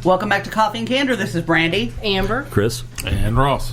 Welcome back to Coffee and Candor. This is Brandy, Amber, Chris, and Ross.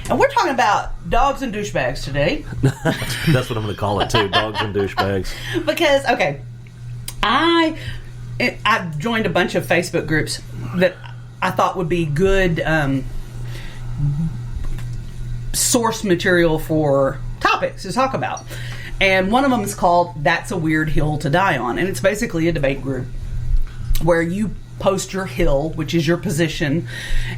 And we're talking about dogs and douchebags today. That's what I'm going to call it too, dogs and douchebags. Because, okay, I joined a bunch of Facebook groups that I thought would be good source material for topics to talk about. And one of them is called That's a Weird Hill to Die On. And it's basically a debate group where you post your hill, which is your position,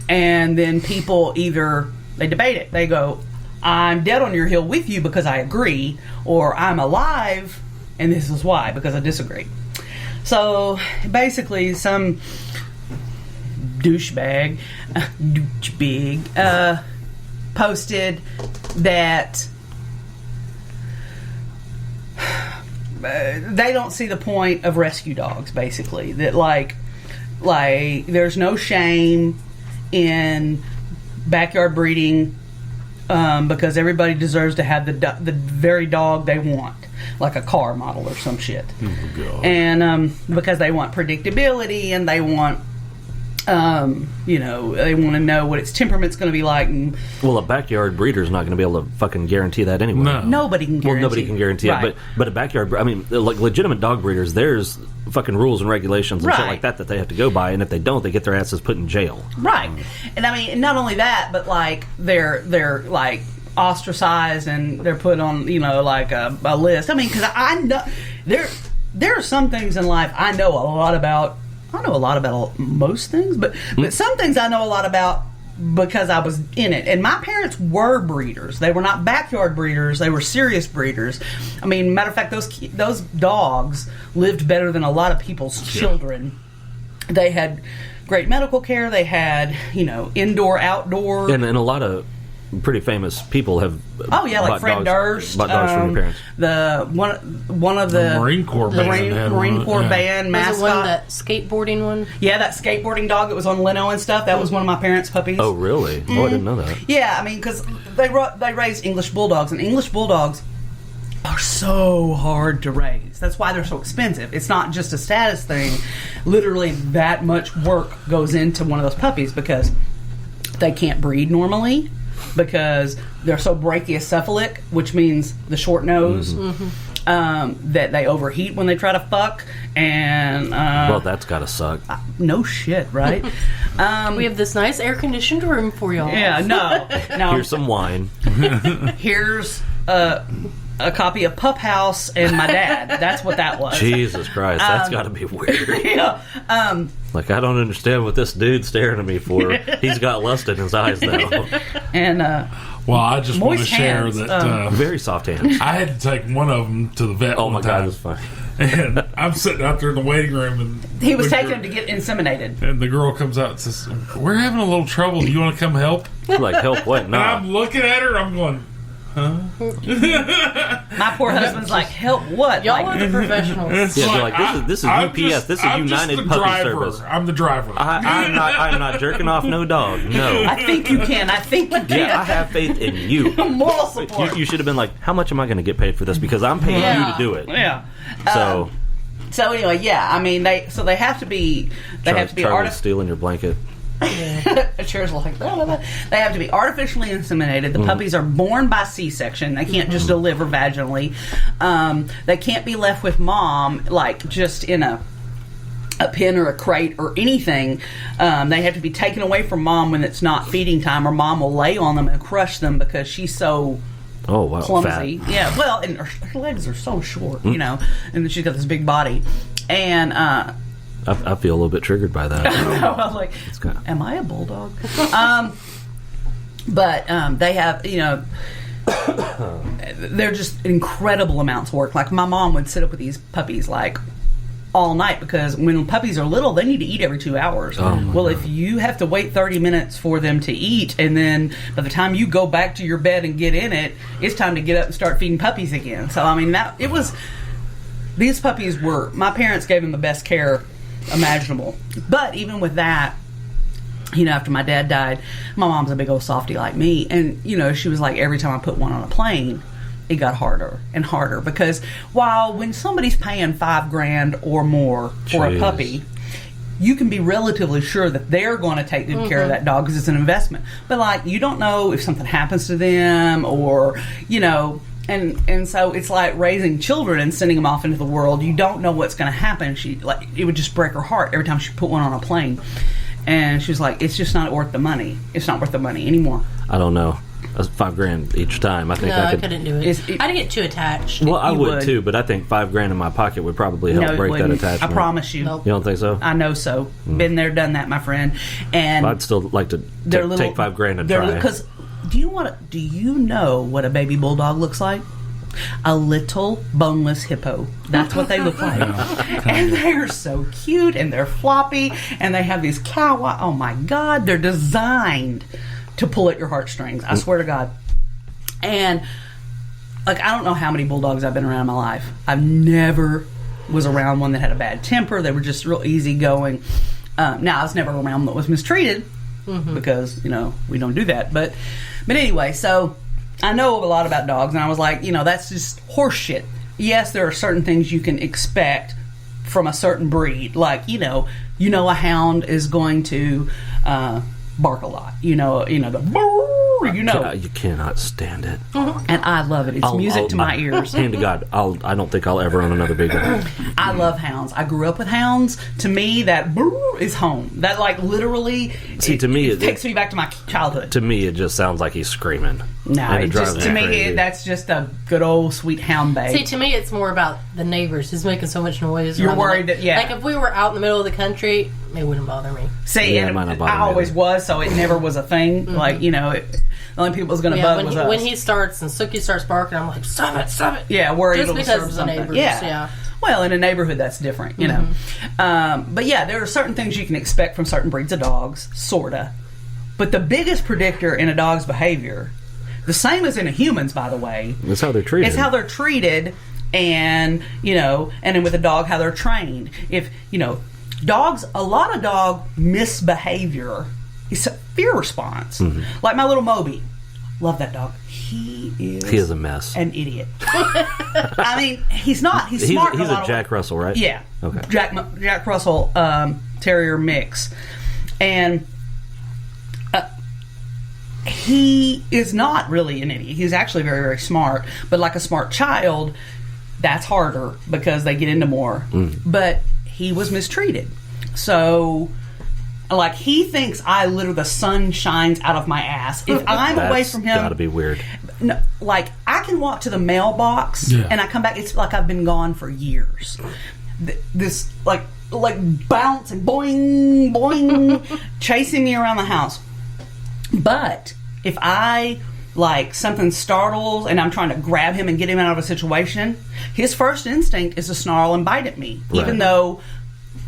and then people either, they debate it. They go, I'm dead on your hill with you because I agree, or I'm alive and this is why, because I disagree. So basically some douchebag posted that they don't see the point of rescue dogs, basically. That like there's no shame in backyard breeding because everybody deserves to have the very dog they want, like a car model or some shit. Oh, God. And because they want predictability and they want they want to know what its temperament's going to be like. And, well, a backyard breeder's not going to be able to fucking guarantee that anyway. No. Nobody can guarantee. Well, nobody can guarantee right. it. But a backyard, I mean, like legitimate dog breeders, there's fucking rules and regulations and right. shit like that they have to go by, and if they don't, they get their asses put in jail. Right. And I mean, not only that, but like they're like ostracized and they're put on, like a list. I mean, because I know there are some things in life I know a lot about. I know a lot about most things, but some things I know a lot about because I was in it. And my parents were breeders. They were not backyard breeders. They were serious breeders. I mean, matter of fact, those dogs lived better than a lot of people's children. They had great medical care. They had, indoor, outdoor. And a lot of pretty famous people have like Fred Durst, bought dogs from your parents. The one of the Marine Corps band mascot. Was it one, that skateboarding one? Yeah, that skateboarding dog that was on Leno and stuff. That was one of my parents' puppies. Oh, really? Mm-hmm. Oh, I didn't know that. Yeah, I mean, because they raised English bulldogs, and English bulldogs are so hard to raise. That's why they're so expensive. It's not just a status thing. Literally, that much work goes into one of those puppies because they can't breed normally. Because they're so brachycephalic, which means the short nose, that they overheat when they try to fuck. And well, that's gotta suck. No shit, right? We have this nice air-conditioned room for y'all. Yeah, no. Here's some wine. Here's a copy of Pup House and my dad. That's what that was. Jesus Christ, that's gotta be weird. Yeah. Like, I don't understand what this dude's staring at me for. He's got lust in his eyes now. And well, I just want to share hands, that very soft hands. I had to take one of them to the vet. Oh my one time, God, that's funny. And I'm sitting out there in the waiting room, and he was taking him to get inseminated. And the girl comes out and says, "We're having a little trouble. Do you want to come help?" Like, help what? And I'm looking at her. I'm going, huh? My poor husband's like, help what? Y'all are the professionals. Yeah, like, this is UPS. This is United Puppy Service. I'm the driver. I'm not jerking off no dog. No. I think you can. Yeah, I have faith in you. Moral support. You should have been like, how much am I going to get paid for this? Because I'm paying you to do it. Yeah. So anyway, yeah. I mean, they have to be. Charlie's stealing your blanket. Cheers, like blah, blah, blah. They have to be artificially inseminated. The puppies are born by C-section. They can't just deliver vaginally. They can't be left with mom, like just in a pen or a crate or anything. They have to be taken away from mom when it's not feeding time, or mom will lay on them and crush them because she's so clumsy. Fat. Yeah, well, and her legs are so short, and then she's got this big body, and I feel a little bit triggered by that. I was like, am I a bulldog? But they have, they're just incredible amounts of work. Like, my mom would sit up with these puppies like all night, because when puppies are little, they need to eat every 2 hours. Well, if you have to wait 30 minutes for them to eat, and then by the time you go back to your bed and get in it, it's time to get up and start feeding puppies again. So, I mean, these puppies were, my parents gave them the best care imaginable. But even with that, after my dad died, my mom's a big old softy like me, and she was like, every time I put one on a plane, it got harder and harder, because when somebody's paying $5,000 or more for a puppy, you can be relatively sure that they're going to take good care of that dog because it's an investment. But like, you don't know if something happens to them, or and so it's like raising children and sending them off into the world. You don't know what's going to happen. It would just break her heart every time she put one on a plane. And she was like, it's just not worth the money. It's not worth the money anymore. I don't know. That's $5,000 each time. I think I couldn't do it. I'd get too attached. Well, I would too, but I think $5,000 in my pocket would probably help break that attachment. I promise you. Nope. You don't think so? I know so. Been there, done that, my friend. And I'd still like to take $5,000 and try. Because do you know what a baby bulldog looks like? A little boneless hippo. That's what they look like. And they're so cute, and they're floppy, and they have these oh my God, they're designed to pull at your heartstrings. I swear to God. And like, I don't know how many bulldogs I've been around in my life. I've never was around one that had a bad temper. They were just real easygoing. Now, I was never around one that was mistreated because, we don't do that. But anyway, so I know a lot about dogs, and I was like, that's just horse shit. Yes, there are certain things you can expect from a certain breed. Like, a hound is going to bark a lot. You cannot stand it. And I love it. It's music to my ears. Hand to God, I don't think I'll ever own another big one. I love hounds. I grew up with hounds. To me, that is home. That literally. See, to me, it takes me back to my childhood. To me, it just sounds like he's screaming. No, that's just a good old sweet hound babe. See, to me, it's more about the neighbors who's making so much noise. You're worried that, like if we were out in the middle of the country, it wouldn't bother me. See, and I always was, so it never was a thing. Like, the only people was going to bug was us. When he starts and Sookie starts barking, I'm like, stop it. Yeah, worried just it'll because serve of the something. neighbors. Yeah. Well, in a neighborhood, that's different, But yeah, there are certain things you can expect from certain breeds of dogs, sorta. But the biggest predictor in a dog's behavior, the same as in a human's, by the way, is how they're treated. It's how they're treated, and and then with a dog, how they're trained. If dogs, a lot of dog misbehavior is a fear response. Like my little Moby, love that dog. He is a mess, an idiot. I mean, he's not. He's smart. He's a Jack Russell, right? Yeah. Okay. Jack Russell Terrier mix, and he is not really an idiot. He's actually very, very smart. But like a smart child, that's harder because they get into more. But he was mistreated, so. Like, he thinks the sun shines out of my ass. If I'm away from him... That's gotta be weird. No, like, I can walk to the mailbox, and I come back, it's like I've been gone for years. This, like bounce and boing, boing, chasing me around the house. But, if something startles, and I'm trying to grab him and get him out of a situation, his first instinct is to snarl and bite at me. Right. Even though...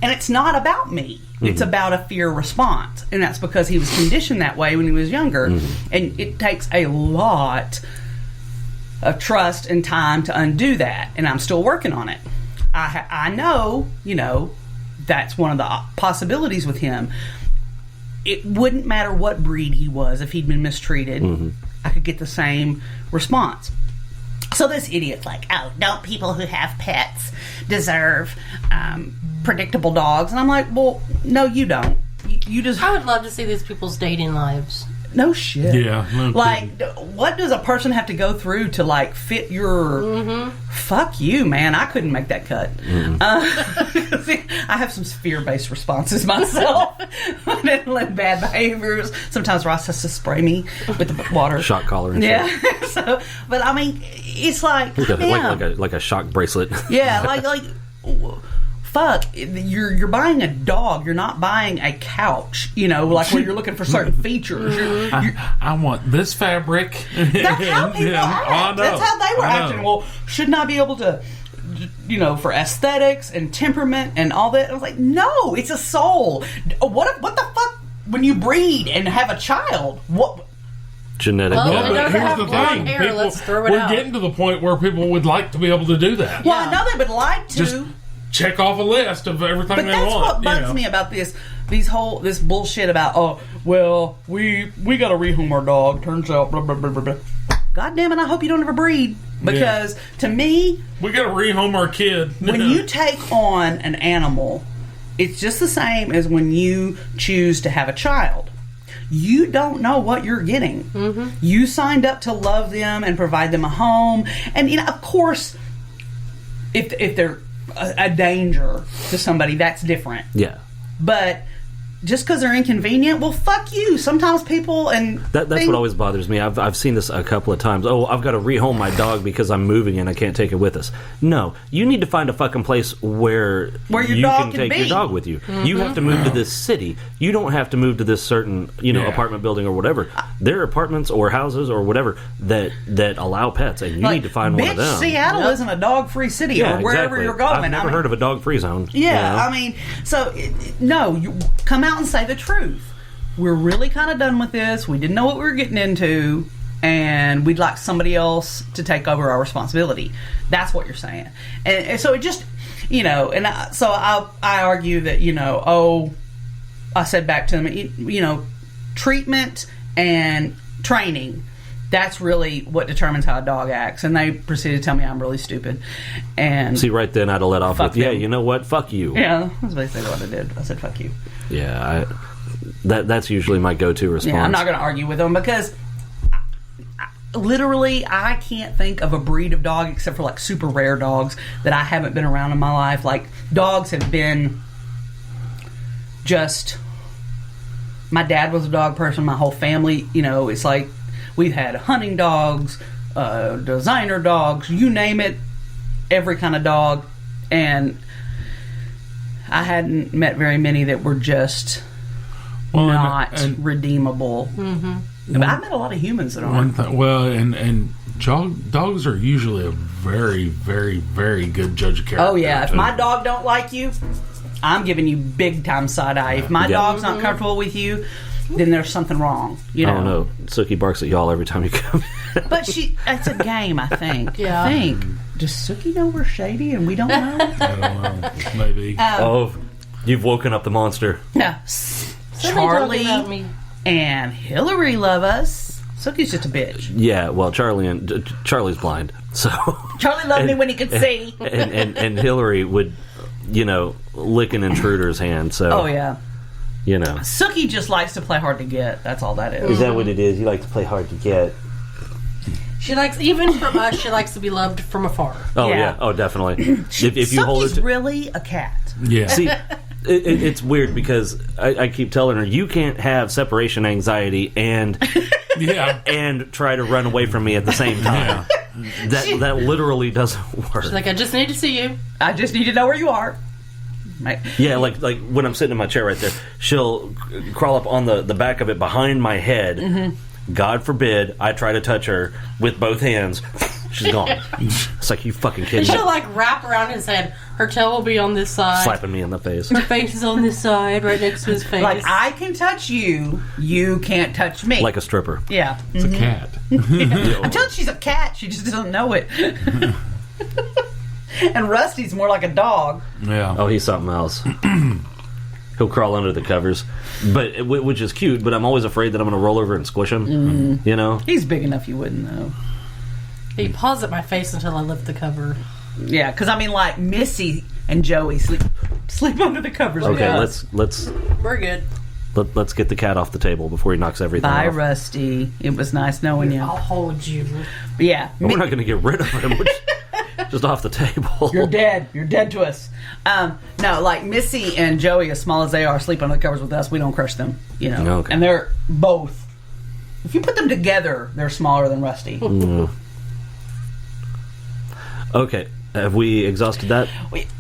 And it's not about me. It's about a fear response. And that's because he was conditioned that way when he was younger. And it takes a lot of trust and time to undo that. And I'm still working on it. I know, that's one of the possibilities with him. It wouldn't matter what breed he was. If he'd been mistreated, I could get the same response. So this idiot's like, oh, don't people who have pets deserve predictable dogs? And I'm like, well, no, you don't. You just... I would love to see these people's dating lives. No shit. Yeah. No what does a person have to go through to fit your... Fuck you, man. I couldn't make that cut. See, I have some fear-based responses myself. I didn't let bad behaviors. Sometimes Ross has to spray me with the water. Shock collar and shit. So, but I mean, it's like a shock bracelet. Yeah, fuck, you're buying a dog. You're not buying a couch, where you're looking for certain features. I want this fabric. That's how people act. That's how they were acting. Well, shouldn't I be able to, for aesthetics and temperament and all that? I was like, no, it's a soul. What the fuck, when you breed and have a child, what... Genetic. Well, but here's the thing. We're getting to the point where people would like to be able to do that. Well, I know they've been lied to. Just check off a list of everything they want. But that's what bugs me about this bullshit about, we got to rehome our dog. Turns out, blah, blah, blah, blah, blah. God damn it, I hope you don't ever breed. Because, to me... We got to rehome our kid. When you take on an animal it's just the same as when you choose to have a child. You don't know what you're getting. Mm-hmm. You signed up to love them and provide them a home. And, of course, if they're a danger to somebody, that's different. Yeah. But just because they're inconvenient, well, fuck you. Sometimes people that's what always bothers me. I've seen this a couple of times. Oh, I've got to rehome my dog because I'm moving and I can't take it with us. No, you need to find a fucking place where your you dog can take be. your dog with you. Mm-hmm. You have to move to this city. You don't have to move to this certain apartment building or whatever. There are apartments or houses or whatever that allow pets, and you need to find one of them. Seattle isn't a dog-free city, or wherever you're going. I've never heard of a dog-free zone. Yeah, you come out and say the truth. We're really kind of done with this. We didn't know what we were getting into, and we'd like somebody else to take over our responsibility. That's what you're saying. And so it just, I argue that, I said back to them, treatment and training, that's really what determines how a dog acts. And they proceeded to tell me I'm really stupid. And see, right then I'd have let off with, them. You know what? Fuck you. Yeah, that's basically what I did. I said, fuck you. Yeah, that's usually my go-to response. Yeah, I'm not going to argue with them because literally I can't think of a breed of dog except for like super rare dogs that I haven't been around in my life. Like, dogs have been just... My dad was a dog person. My whole family, it's like we've had hunting dogs, designer dogs, you name it, every kind of dog. And I hadn't met very many that were just not redeemable. Mm-hmm. But I've met a lot of humans that aren't. And dogs are usually a very, very, very good judge of character. Oh, yeah. If my dog don't like you, I'm giving you big time side eye. If my dog's not comfortable with you, then there's something wrong. I don't know. Sookie barks at y'all every time you come. But it's a game, I think. Yeah. I think. Does Sookie know we're shady and we don't know? I don't know. Maybe. You've woken up the monster. No. Charlie and Hillary love us. Sookie's just a bitch. Yeah, well, Charlie's blind, so Charlie loved me when he could see. And Hillary would, lick an intruder's hand. So oh yeah, Sookie just likes to play hard to get. That's all that is. Is that what it is? You like to play hard to get. She likes, even from us, she likes to be loved from afar. Oh yeah, oh definitely. If you hold her, really a cat. Yeah. See, it's weird because I keep telling her you can't have separation anxiety and and try to run away from me at the same time. Yeah. That literally doesn't work. She's like, I just need to see you. I just need to know where you are. Right. Yeah, like when I'm sitting in my chair right there, she'll crawl up on the back of it behind my head. Mm-hmm. God forbid I try to touch her with both hands. She's gone. It's like, you fucking kidding me? She'll wrap around his head. Her tail will be on this side. Slapping me in the face. Her face is on this side, right next to his face. Like, I can touch you, you can't touch me. Like a stripper. Yeah. It's a cat. Yeah. I'm telling you, she's a cat. She just doesn't know it. And Rusty's more like a dog. Yeah. Oh, he's something else. He'll crawl under the covers, which is cute, but I'm always afraid that I'm going to roll over and squish him. Mm-hmm. He's big enough you wouldn't know. He paws at my face until I lift the cover. Yeah, because like Missy and Joey sleep under the covers. Okay, let's we're good. Let's get the cat off the table before he knocks everything off. Bye, Rusty. It was nice knowing you. I'll hold you. But yeah, we're not going to get rid of him. Just off the table. You're dead. You're dead to us. No, like Missy and Joey, as small as they are, sleep under the covers with us. We don't crush them. Okay. And they're both. If you put them together, they're smaller than Rusty. Mm. Okay. Have we exhausted that?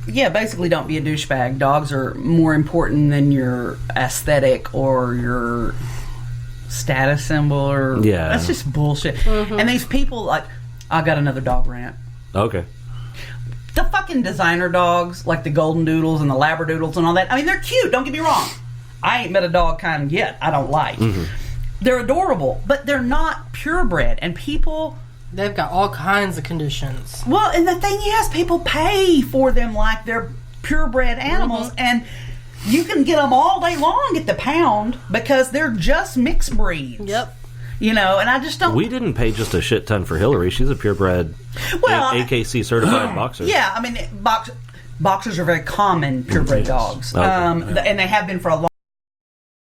Yeah, basically don't be a douchebag. Dogs are more important than your aesthetic or your status symbol. That's just bullshit. Mm-hmm. And these people, I got another dog rant. Okay. The fucking designer dogs, like the golden doodles and the labradoodles and all that, I mean, they're cute, don't get me wrong. I ain't met a dog kind yet I don't like. Mm-hmm. They're adorable, but they're not purebred. And people... They've got all kinds of conditions. Well, and the thing is, people pay for them like they're purebred animals, mm-hmm. and you can get them all day long at the pound because they're just mixed breeds. Yep. And I just don't... We didn't pay just a shit ton for Hillary. She's a purebred AKC certified boxer. Yeah, I mean, boxers are very common purebred dogs, Okay. and they have been for a long